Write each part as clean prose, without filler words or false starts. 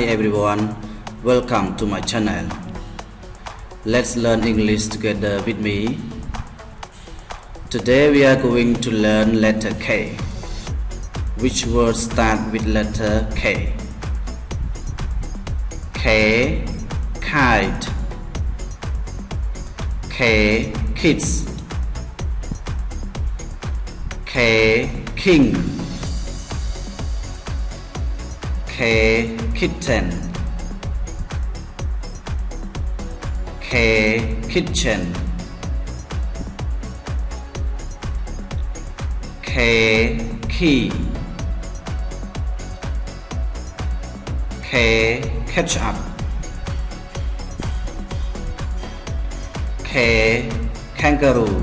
everyone, welcome to my channel. Let's learn English together with me. Today we are going to learn letter K. Which words start with letter K? K, kite. K, kids. K, king. K, kitten. K, kitchen. K, key. K, ketchup. K, kangaroo.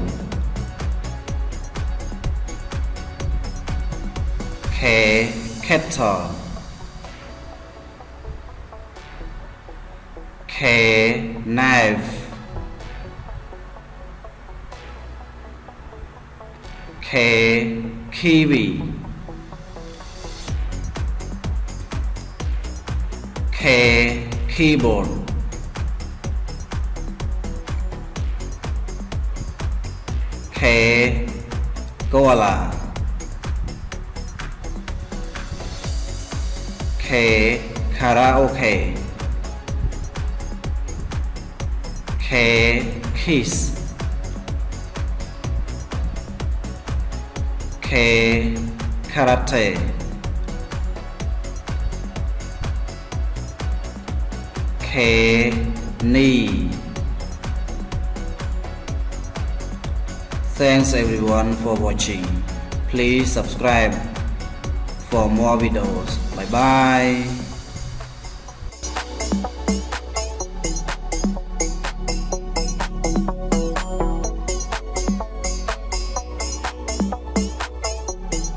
K, kettle. K, knife. K, kiwi. K, keyboard. K, koala. K, karaoke. K, kiss. K, karate. K, knee. Thanks everyone for watching. Please subscribe for more videos. Bye bye.